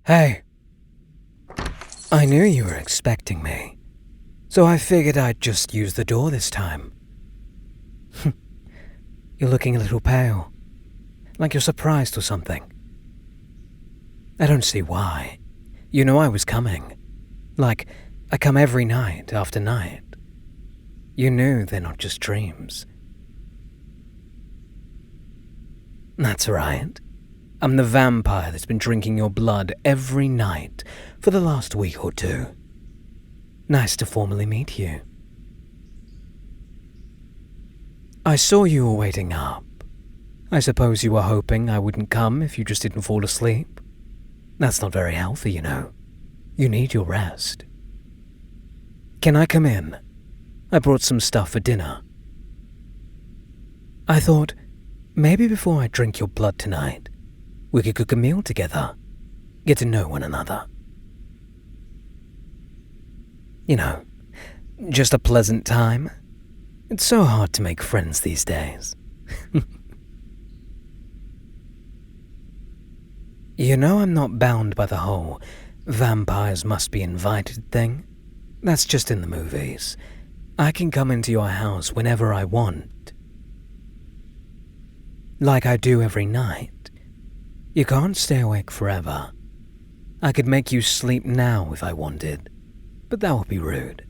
Hey, I knew you were expecting me, so I figured I'd just use the door this time. You're looking a little pale, like you're surprised or something. I don't see why. You know I was coming. Like, I come every night after night. You knew they're not just dreams. That's right. I'm the vampire that's been drinking your blood every night for the last week or two. Nice to formally meet you. I saw you were waiting up. I suppose you were hoping I wouldn't come if you just didn't fall asleep. That's not very healthy, you know. You need your rest. Can I come in? I brought some stuff for dinner. I thought, maybe before I drink your blood tonight, we could cook a meal together, get to know one another. You know, just a pleasant time. It's so hard to make friends these days. You know I'm not bound by the whole vampires must be invited thing. That's just in the movies. I can come into your house whenever I want. Like I do every night. You can't stay awake forever. I could make you sleep now if I wanted, but that would be rude.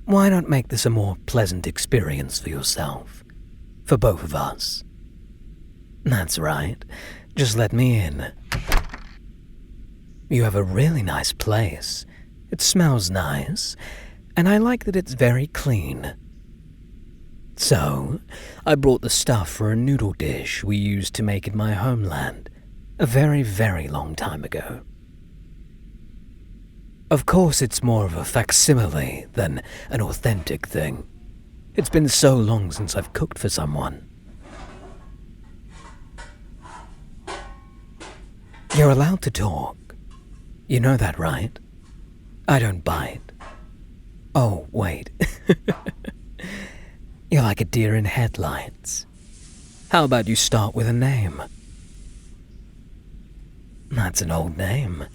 Why not make this a more pleasant experience for yourself? For both of us. That's right. Just let me in. You have a really nice place. It smells nice, and I like that it's very clean. So, I brought the stuff for a noodle dish we used to make in my homeland a very, very long time ago. Of course, it's more of a facsimile than an authentic thing. It's been so long since I've cooked for someone. You're allowed to talk. You know that, right? I don't bite. Oh, wait. You're like a deer in headlights. How about you start with a name? That's an old name.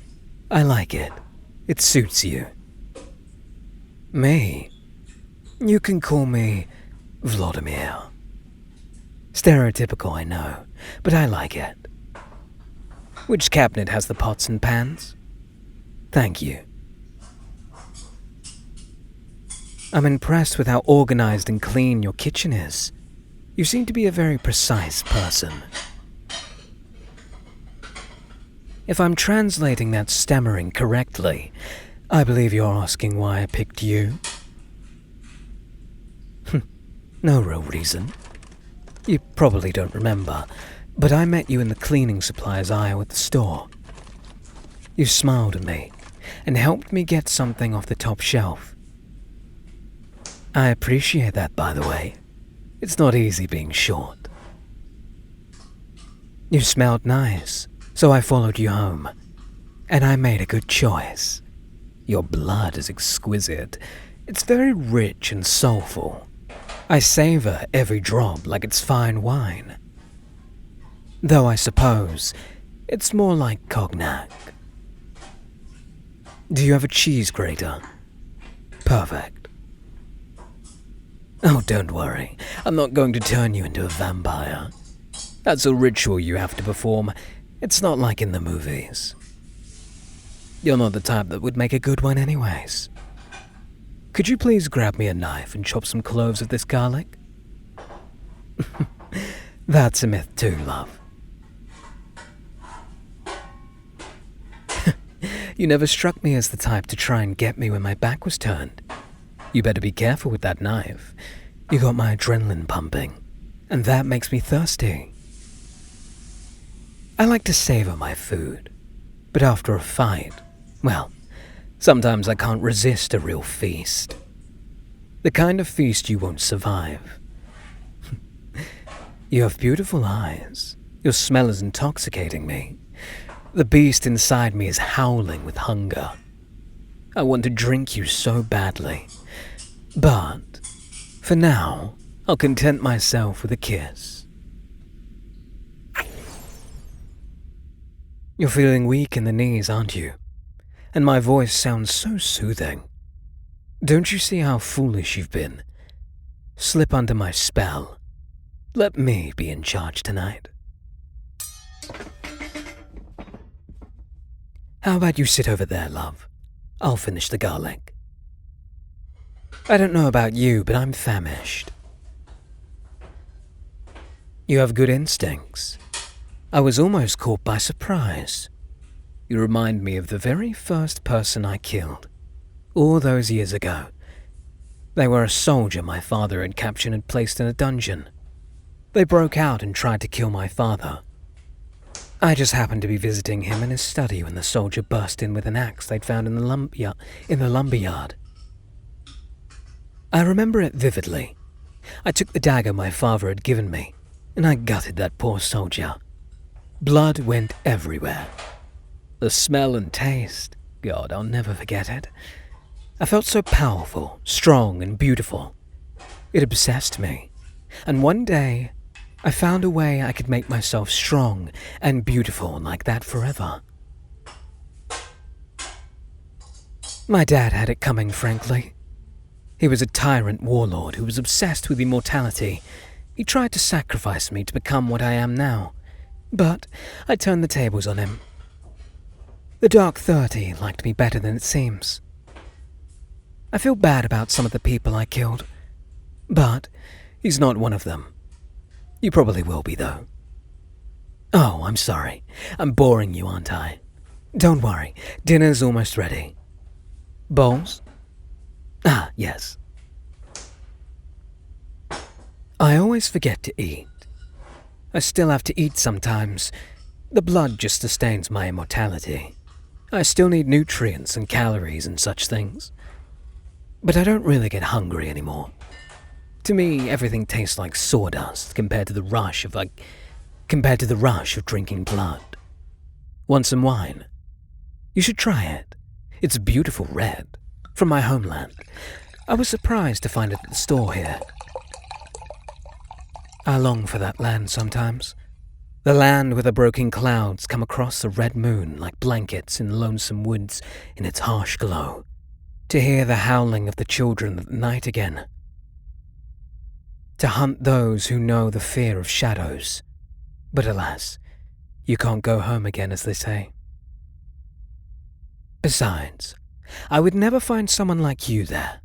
I like it. It suits you. Me? You can call me Vladimir. Stereotypical, I know, but I like it. Which cabinet has the pots and pans? Thank you. I'm impressed with how organized and clean your kitchen is. You seem to be a very precise person. If I'm translating that stammering correctly, I believe you're asking why I picked you. No real reason. You probably don't remember, but I met you in the cleaning supplies aisle at the store. You smiled at me and helped me get something off the top shelf. I appreciate that, by the way. It's not easy being short. You smelled nice, so I followed you home. And I made a good choice. Your blood is exquisite. It's very rich and soulful. I savor every drop like it's fine wine. Though I suppose it's more like cognac. Do you have a cheese grater? Perfect. Oh, don't worry. I'm not going to turn you into a vampire. That's a ritual you have to perform. It's not like in the movies. You're not the type that would make a good one anyways. Could you please grab me a knife and chop some cloves of this garlic? That's a myth too, love. You never struck me as the type to try and get me when my back was turned. You better be careful with that knife. You got my adrenaline pumping, and that makes me thirsty. I like to savor my food, but after a fight, well, sometimes I can't resist a real feast. The kind of feast you won't survive. You have beautiful eyes. Your smell is intoxicating me. The beast inside me is howling with hunger. I want to drink you so badly. But, for now, I'll content myself with a kiss. You're feeling weak in the knees, aren't you? And my voice sounds so soothing. Don't you see how foolish you've been? Slip under my spell. Let me be in charge tonight. How about you sit over there, love? I'll finish the garlic. I don't know about you, but I'm famished. You have good instincts. I was almost caught by surprise. You remind me of the very first person I killed, all those years ago. They were a soldier my father had captured and placed in a dungeon. They broke out and tried to kill my father. I just happened to be visiting him in his study when the soldier burst in with an axe they'd found in the lumberyard. I remember it vividly. I took the dagger my father had given me, and I gutted that poor soldier. Blood went everywhere. The smell and taste, God, I'll never forget it. I felt so powerful, strong, and beautiful. It obsessed me, and one day I found a way I could make myself strong and beautiful like that forever. My dad had it coming, frankly. He was a tyrant warlord who was obsessed with immortality. He tried to sacrifice me to become what I am now, but I turned the tables on him. The Dark 30 liked me better than it seems. I feel bad about some of the people I killed, but he's not one of them. You probably will be, though. Oh, I'm sorry. I'm boring you, aren't I? Don't worry, dinner's almost ready. Bowls? Ah, yes. I always forget to eat. I still have to eat sometimes. The blood just sustains my immortality. I still need nutrients and calories and such things. But I don't really get hungry anymore. To me, everything tastes like sawdust compared to the rush of drinking blood. Want some wine? You should try it. It's beautiful red, from my homeland. I was surprised to find it at the store here. I long for that land sometimes. The land where the broken clouds come across the red moon like blankets in lonesome woods in its harsh glow. To hear the howling of the children at night again. To hunt those who know the fear of shadows. But alas, you can't go home again, as they say. Besides, I would never find someone like you there.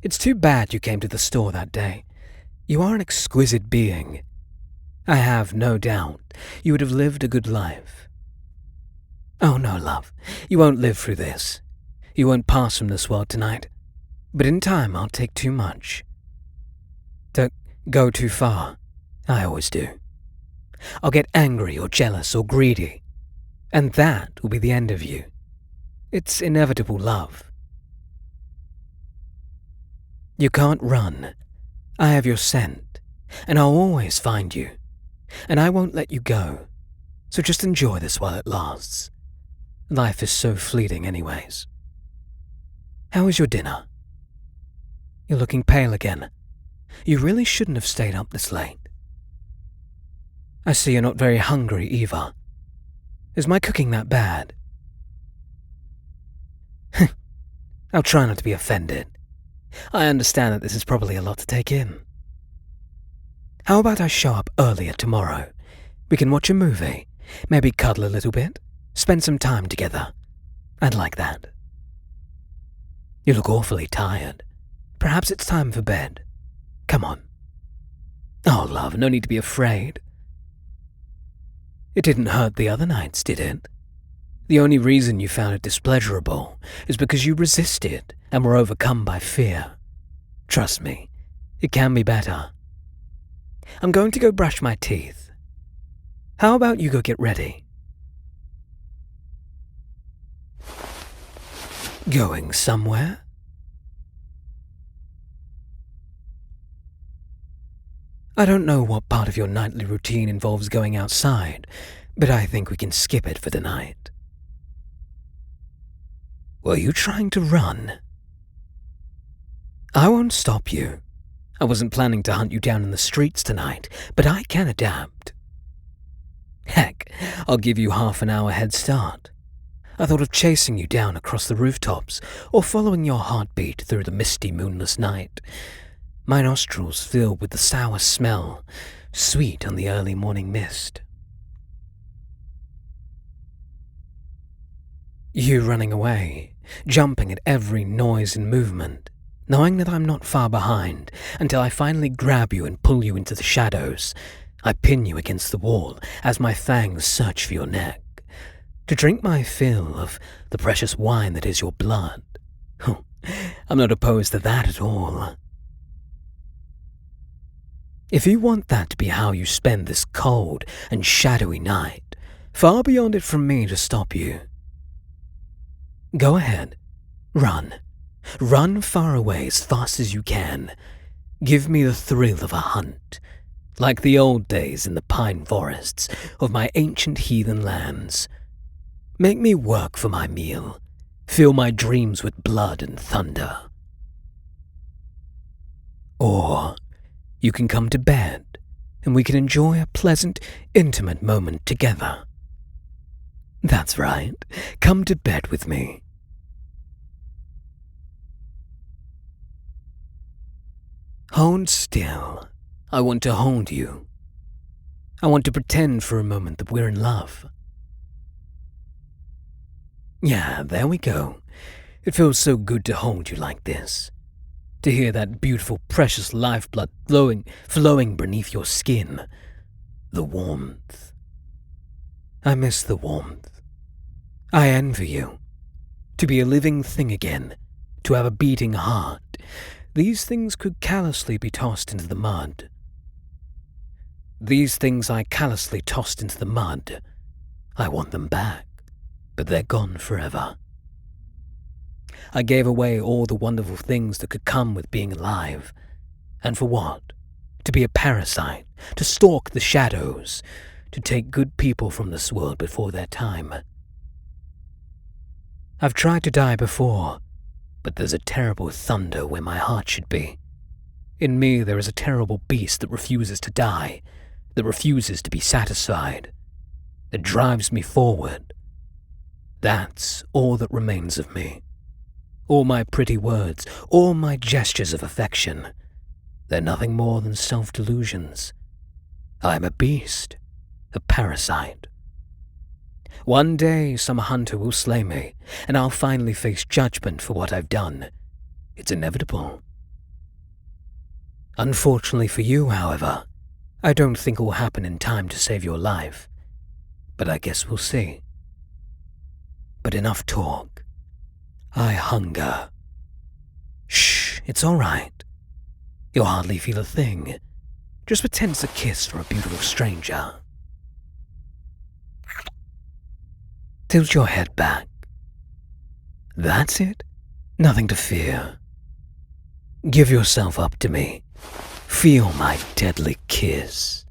It's too bad you came to the store that day. You are an exquisite being. I have no doubt you would have lived a good life. Oh no, love, you won't live through this. You won't pass from this world tonight. But in time, I'll take too much. Don't go too far. I always do. I'll get angry or jealous or greedy. And that will be the end of you. It's inevitable, love. You can't run. I have your scent, and I'll always find you. And I won't let you go. So just enjoy this while it lasts. Life is so fleeting anyways. How was your dinner? You're looking pale again. You really shouldn't have stayed up this late. I see you're not very hungry either. Is my cooking that bad? I'll try not to be offended. I understand that this is probably a lot to take in. How about I show up earlier tomorrow? We can watch a movie, maybe cuddle a little bit, spend some time together. I'd like that. You look awfully tired. Perhaps it's time for bed. Come on. Oh, love, no need to be afraid. It didn't hurt the other nights, did it? The only reason you found it displeasurable is because you resisted and were overcome by fear. Trust me, it can be better. I'm going to go brush my teeth. How about you go get ready? Going somewhere? I don't know what part of your nightly routine involves going outside, but I think we can skip it for the night. Were you trying to run? I won't stop you. I wasn't planning to hunt you down in the streets tonight, but I can adapt. Heck, I'll give you half an hour head start. I thought of chasing you down across the rooftops, or following your heartbeat through the misty, moonless night. My nostrils filled with the sour smell, sweet on the early morning mist. You running away, jumping at every noise and movement, knowing that I'm not far behind, until I finally grab you and pull you into the shadows. I pin you against the wall as my fangs search for your neck, to drink my fill of the precious wine that is your blood. I'm not opposed to that at all. If you want that to be how you spend this cold and shadowy night, far beyond it from me to stop you. Go ahead, run. Run far away as fast as you can. Give me the thrill of a hunt, like the old days in the pine forests of my ancient heathen lands. Make me work for my meal, fill my dreams with blood and thunder. Or you can come to bed, and we can enjoy a pleasant, intimate moment together. That's right, come to bed with me. Hold still. I want to hold you. I want to pretend for a moment that we're in love. Yeah, there we go. It feels so good to hold you like this. To hear that beautiful, precious lifeblood flowing beneath your skin. The warmth. I miss the warmth. I envy you. To be a living thing again. To have a beating heart. These things could callously be tossed into the mud. These things I callously tossed into the mud. I want them back, but they're gone forever. I gave away all the wonderful things that could come with being alive. And for what? To be a parasite, to stalk the shadows, to take good people from this world before their time. I've tried to die before, but there's a terrible thunder where my heart should be. In me there is a terrible beast that refuses to die, that refuses to be satisfied, that drives me forward. That's all that remains of me. All my pretty words, all my gestures of affection, they're nothing more than self-delusions. I'm a beast, a parasite. One day some hunter will slay me, and I'll finally face judgment for what I've done. It's inevitable. Unfortunately for you, however, I don't think it will happen in time to save your life. But I guess we'll see. But enough talk. I hunger. Shh, it's all right. You'll hardly feel a thing. Just pretend it's a kiss from a beautiful stranger. Tilt your head back. That's it. Nothing to fear. Give yourself up to me. Feel my deadly kiss.